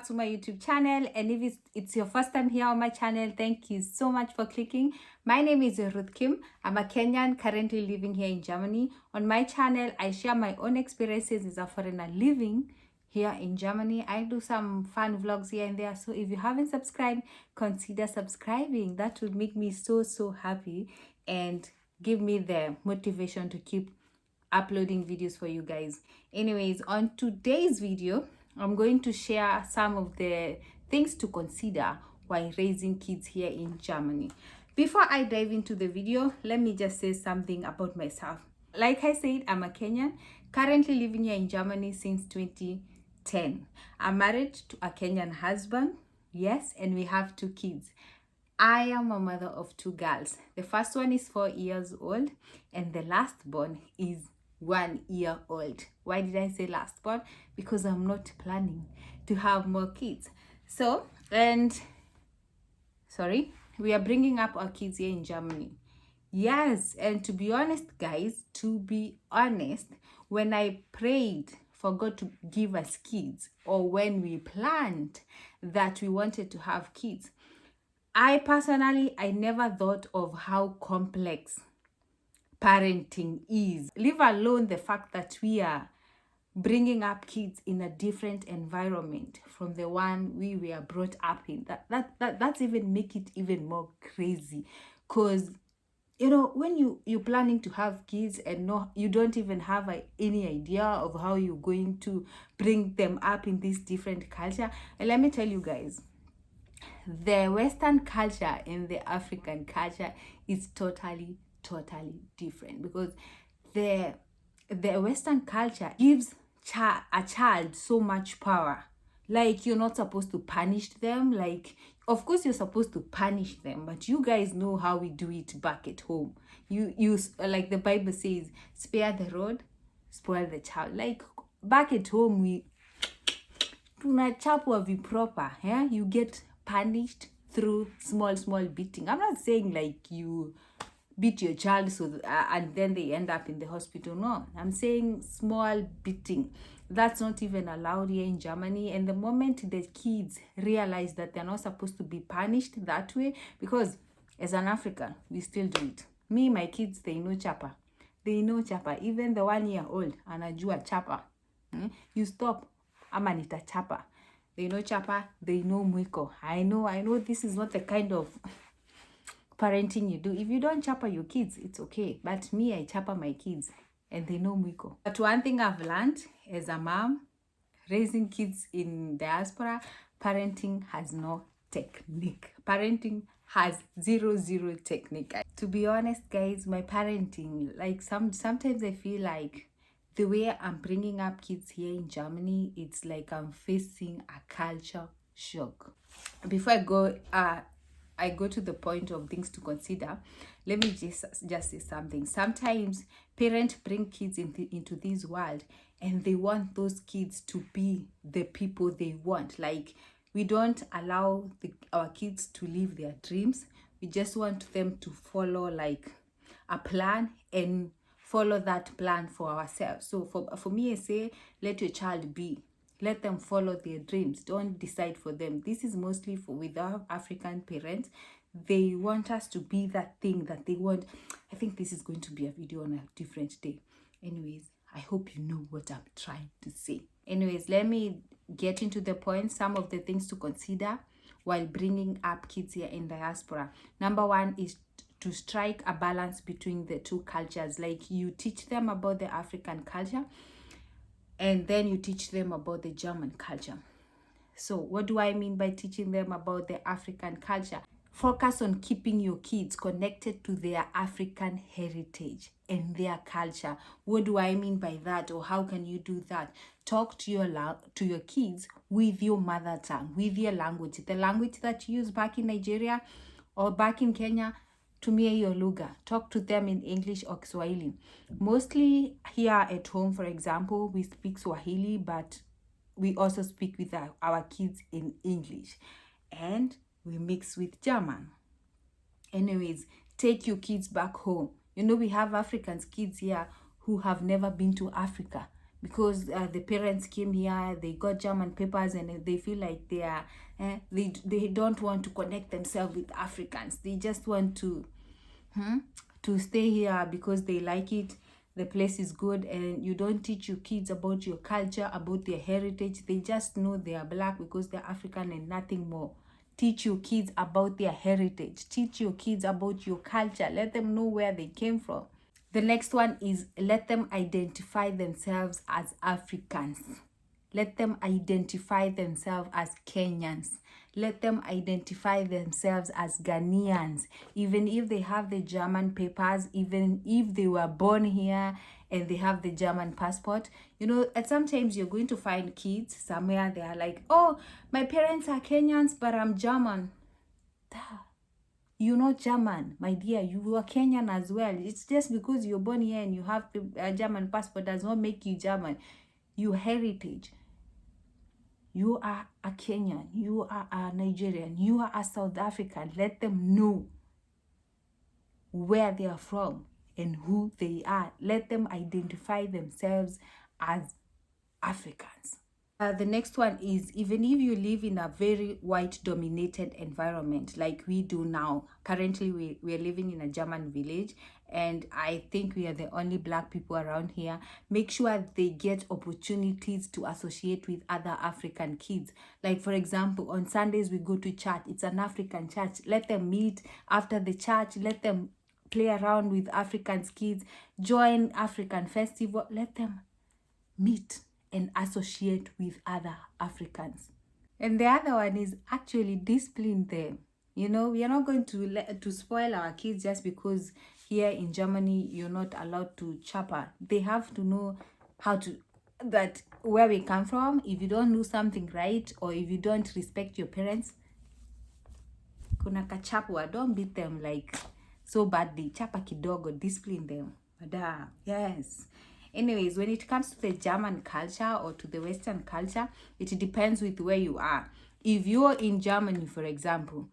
back to my YouTube channel, and if it's your first time here on my channel, thank you so much for clicking. My name is Ruth Kim. I'm a Kenyan currently living here in Germany. On my channel, I share my own experiences as a foreigner living here in Germany. I do some fun vlogs here and there, so if you haven't subscribed, consider subscribing. That would make me so happy and give me the motivation to keep uploading videos for you guys. Anyways, on today's video, I'm going to share some of the things to consider while raising kids here in Germany. Before I dive into the video, let me just say something about myself. Like I said, I'm a Kenyan, currently living here in Germany since 2010. I'm married to a Kenyan husband, yes, and we have 2 kids. I am a mother of 2 girls. The first one is 4 years old and the last born is 1 year old. Why did I say last born? Because I'm not planning to have more kids. We are bringing up our kids here in Germany. Yes, and to be honest, guys, when I prayed for God to give us kids, or when we planned that we wanted to have kids, I never thought of how complex parenting is, leave alone the fact that we are bringing up kids in a different environment from the one we were brought up in. That's even make it even more crazy, because you know, when you're planning to have kids and you don't even have any idea of how you're going to bring them up in this different culture. And let me tell you guys, the Western culture and the African culture is totally different, because the Western culture gives a child so much power. Like, you're not supposed to punish them. Like, of course you're supposed to punish them, but you guys know how we do it back at home. You like the Bible says, spare the rod, spoil the child. Like, back at home, we tunachapwa viproper. Yeah, you get punished through small beating. I'm not saying like you beat your child and then they end up in the hospital. No, I'm saying small beating. That's not even allowed here in Germany. And the moment the kids realize that they're not supposed to be punished that way, because as an African, we still do it. Me, my kids, they know chapa. Even the 1 year old, anajua chapa. You stop, ama nitachapa. They know chapa, they know mwiko. I know this is not the kind of parenting you do. If you don't chapa your kids, it's okay. But me, I chapa my kids and they know mwiko. But one thing I've learned as a mom, raising kids in diaspora, parenting has no technique. Parenting has zero technique. To be honest, guys, my parenting, like sometimes I feel like the way I'm bringing up kids here in Germany, it's like I'm facing a culture shock. Before I go to the point of things to consider, let me just say something. Sometimes parents bring kids into this world and they want those kids to be the people they want. Like, we don't allow our kids to live their dreams. We just want them to follow like a plan and follow that plan for ourselves. So for me, I say, let your child be. Let them follow their dreams. Don't decide for them. This is mostly with our African parents. They want us to be that thing that they want. I think this is going to be a video on a different day. Anyways, I hope you know what I'm trying to say. Anyways, let me get into the point. Some of the things to consider while bringing up kids here in diaspora. Number 1 is to strike a balance between the 2 cultures. Like, you teach them about the African culture and then you teach them about the German culture. So what do I mean by teaching them about the African culture? Focus on keeping your kids connected to their African heritage and their culture. What do I mean by that, or how can you do that? Talk to your kids with your mother tongue, with your language, the language that you use back in Nigeria or back in Kenya. Tumia your lugha. Talk to them in English or Swahili. Mostly here at home, for example, we speak Swahili, but we also speak with our kids in English, and we mix with German. Anyways, take your kids back home. You know, we have Africans kids here who have never been to Africa. because the parents came here, they got German papers, and they feel like they are, they don't want to connect themselves with Africans. They just want to stay here because they like it. The place is good, and you don't teach your kids about your culture, about their heritage. They just know they are black because they're African and nothing more. Teach your kids about their heritage. Teach your kids about your culture. Let them know where they came from. The next one is let them identify themselves as Africans. Let them identify themselves as Kenyans. Let them identify themselves as Ghanaians. Even if they have the German papers, even if they were born here and they have the German passport, you know, at sometimes you're going to find kids somewhere, they are like, oh, my parents are Kenyans, but I'm German. You're not German, my dear. You are Kenyan as well. It's just because you're born here and you have a German passport does not make you German. Your heritage. You are a Kenyan. You are a Nigerian. You are a South African. Let them know where they are from and who they are. Let them identify themselves as Africans. The next one is, even if you live in a very white dominated environment like we do now, currently we're living in a German village, and I think we are the only black people around here. Make sure they get opportunities to associate with other African kids. Like, for example, on Sundays we go to church. It's an African church. Let them meet after the church. Let them play around with African kids. Join African festival. Let them meet and associate with other Africans. And the other one is actually discipline them. You know, we are not going to spoil our kids just because here in Germany you're not allowed to chapa. They have to know how to, that where we come from. If you don't do something right, or if you don't respect your parents, kuna kachapwa. Don't beat them like so badly. Chapa kidogo, discipline them. Ada, yes. Anyways, when it comes to the German culture or to the Western culture, it depends with where you are. If you're in Germany, for example,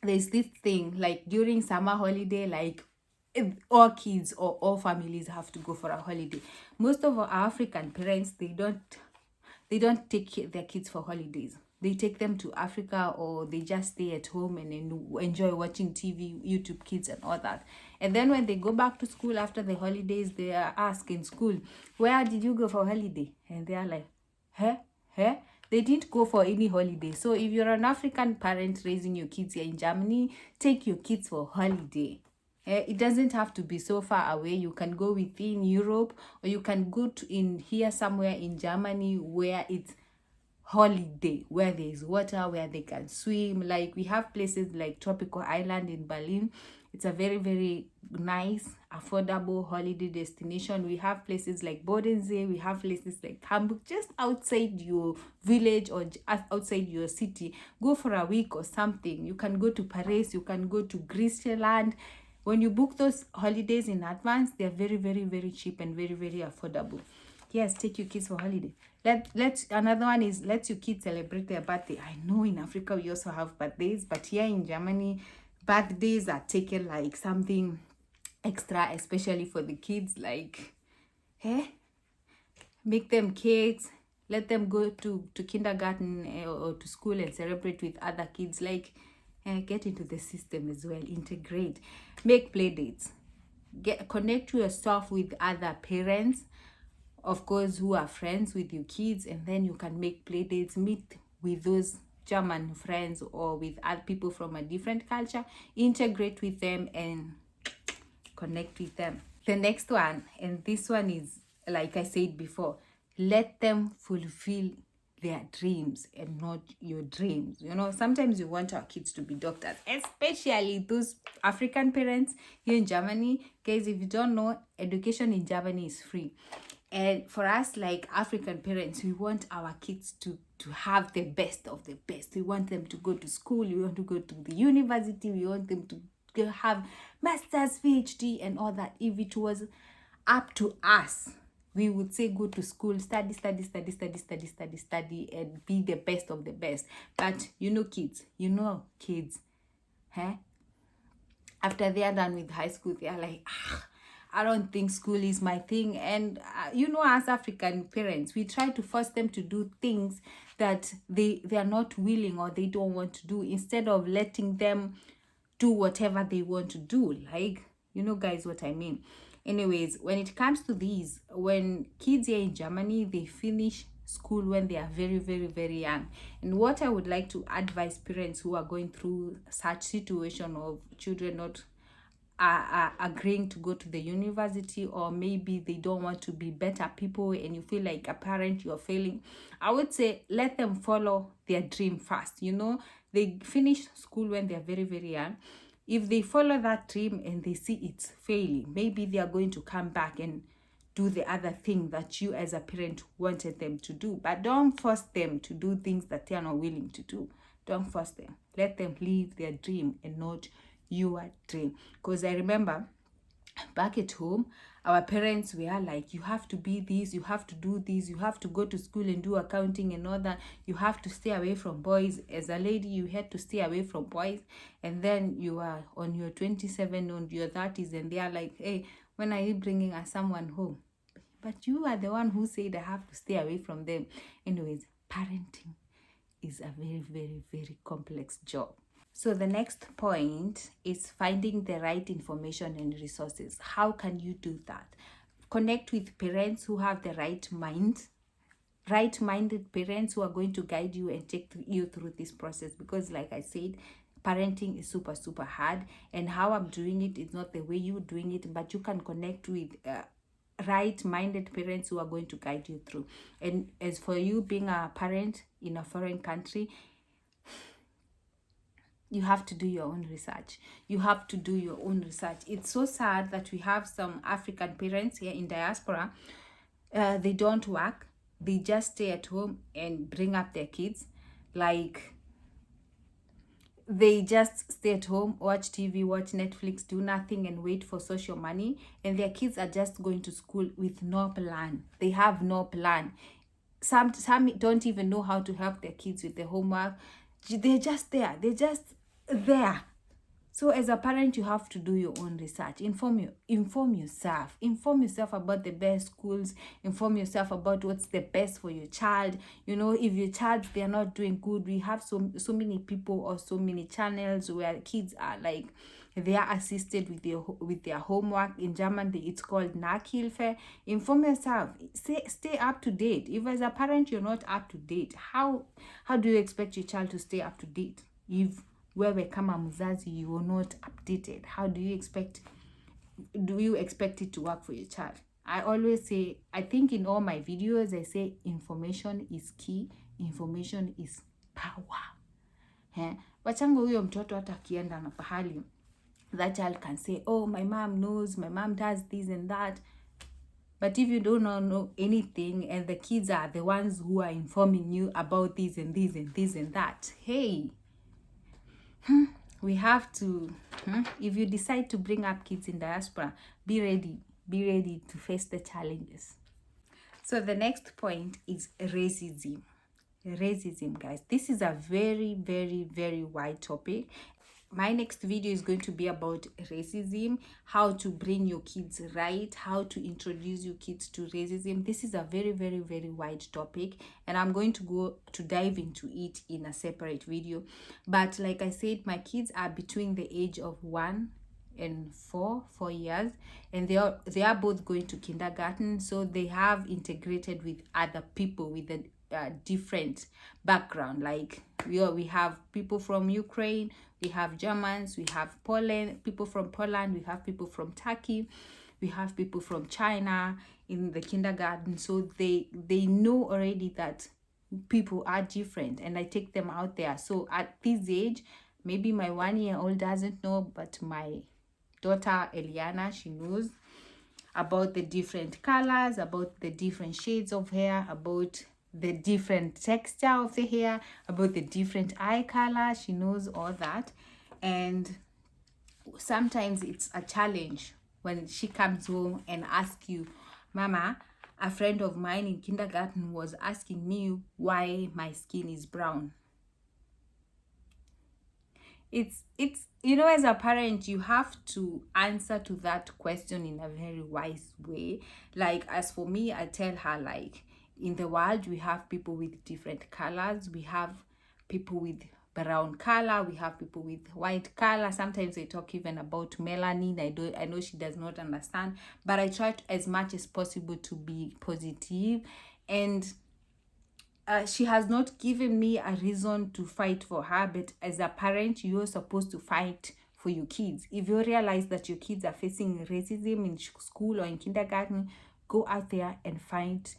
there's this thing like during summer holiday, like all kids or all families have to go for a holiday. Most of our African parents, they don't take their kids for holidays. They take them to Africa, or they just stay at home and enjoy watching TV, YouTube Kids and all that. And then when they go back to school after the holidays, they are asked in school, where did you go for holiday? And they are like, huh? They didn't go for any holiday. So if you're an African parent raising your kids here in Germany, take your kids for holiday. It doesn't have to be so far away. You can go within Europe, or you can go to in here somewhere in Germany where it's holiday, where there is water, where they can swim. Like we have places like Tropical Island in Berlin. It's a very, very nice, affordable holiday destination. We have places like Bodensee. We have places like Hamburg, just outside your village or outside your city. Go for a week or something. You can go to Paris. You can go to Greeceland. When you book those holidays in advance, they're very, very, very cheap and very, very affordable. Yes, take your kids for holiday. Another one is let your kids celebrate their birthday. I know in Africa we also have birthdays, but here in Germany, birthdays are taken like something extra, especially for the kids. Like, make them cakes. Let them go to kindergarten or to school and celebrate with other kids. Like, get into the system as well. Integrate. Make play dates. Connect yourself with other parents, of course, who are friends with your kids, and then you can make play dates. Meet with those German friends or with other people from a different culture. Integrate with them and connect with them. The next one, and this one is, like I said before, let them fulfill their dreams and not your dreams. You know, sometimes we want our kids to be doctors, especially those African parents here in Germany. Guys, if you don't know, education in Germany is free. And for us, like African parents, we want our kids to have the best of the best. We want them to go to school. We want to go to the university. We want them to have master's, PhD, and all that. If it was up to us, we would say go to school, study, and be the best of the best. But you know kids, after they are done with high school, they are like, I don't think school is my thing. And you know, as African parents, we try to force them to do things that they are not willing or they don't want to do, instead of letting them do whatever they want to do. Like, you know, guys, what I mean. Anyways, when it comes to these, when kids here in Germany, they finish school when they are very, very, very young. And what I would like to advise parents who are going through such situation of children not are agreeing to go to the university, or maybe they don't want to be better people and you feel like a parent you're failing, I would say let them follow their dream first. You know, they finish school when they're very, very young. If they follow that dream and they see it's failing, maybe they are going to come back and do the other thing that you as a parent wanted them to do. But don't force them to do things that they are not willing to do. Don't force them. Let them live their dream and not your dream. Because I remember back at home, our parents were like, you have to be this, you have to do this, you have to go to school and do accounting and all that, you have to stay away from boys. As a lady, you had to stay away from boys. And then you are on your 27, on your 30s, and they are like, hey, when are you bringing us someone home? But you are the one who said I have to stay away from them. Anyways, parenting is a very, very, very complex job. So the next point is finding the right information and resources. How can you do that? Connect with parents who have the right-minded parents who are going to guide you and take you through this process. Because like I said, parenting is super, super hard. And how I'm doing it is not the way you're doing it, but you can connect with right-minded parents who are going to guide you through. And as for you being a parent in a foreign country, you have to do your own research. You have to do your own research. It's so sad that we have some African parents here in diaspora. They don't work. They just stay at home and bring up their kids. Like, they just stay at home, watch TV, watch Netflix, do nothing and wait for social money. And their kids are just going to school with no plan. They have no plan. Some don't even know how to help their kids with the homework. They're just there. They're just there. So as a parent, you have to do your own research. Inform yourself. Inform yourself about the best schools. Inform yourself about what's the best for your child. You know, if your child, they are not doing good, we have so many people or so many channels where kids are like, they are assisted with their homework. In German, it's called Nachhilfe. Inform yourself. Stay up to date. If as a parent you're not up to date, how do you expect your child to stay up to date? If wewe kama mzazi you are not updated, how do you expect it to work for your child? I always say, I think in all my videos I say information is key, information is power. Wachanga huyo mtoto hata akienda na pahali, that child can say, oh, my mom knows, my mom does this and that. But if you don't know anything and the kids are the ones who are informing you about this and this and this and that, hey, we have to, if you decide to bring up kids in diaspora, be ready to face the challenges. So the next point is racism. Racism, guys, this is a very, very, very wide topic. My next video is going to be about racism, how to bring your kids right, how to introduce your kids to racism. This is a very, very, very wide topic, and I'm going to dive into it in a separate video. But like I said, my kids are between the age of 1 and 4 years, and they are both going to kindergarten, so they have integrated with other people with a different background. Like we have people from Ukraine, we have Germans, we have people from Poland, we have people from Turkey, we have people from China in the kindergarten. So they know already that people are different, and I take them out there. So at this age, maybe my 1-year-old doesn't know, but my daughter Eliana, she knows about the different colors, about the different shades of hair, about the different texture of the hair, about the different eye color. She knows all that. And sometimes it's a challenge when she comes home and asks you, Mama, a friend of mine in kindergarten was asking me why my skin is brown. it's you know, as a parent, you have to answer to that question in a very wise way. Like, as for me, I tell her, like, in the world we have people with different colors. We have people with brown color, we have people with white color. Sometimes they talk even about melanin. I know she does not understand, but I try to, as much as possible, to be positive. And she has not given me a reason to fight for her, but as a parent, you're supposed to fight for your kids. If you realize that your kids are facing racism in school or in kindergarten, go out there and fight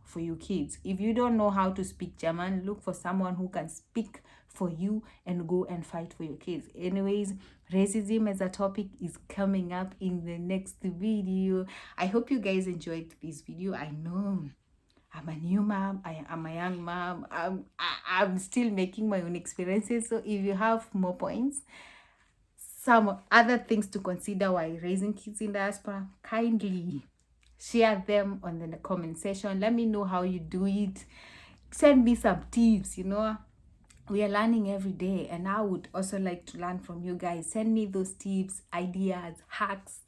for your kids. If you don't know how to speak German, look for someone who can speak for you and go and fight for your kids. Anyways, racism as a topic is coming up in the next video. I hope you guys enjoyed this video. I know I'm a new mom. I'm a young mom. I'm still making my own experiences. So if you have more points, some other things to consider while raising kids in diaspora, kindly share them on the comment section. Let me know how you do it. Send me some tips. You know, we are learning every day, and I would also like to learn from you guys. Send me those tips, ideas, hacks.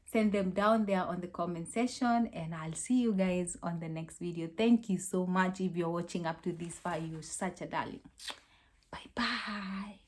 Send them down there on the comment section, and I'll see you guys on the next video. Thank you so much. If you're watching up to this far, you're such a darling. Bye bye.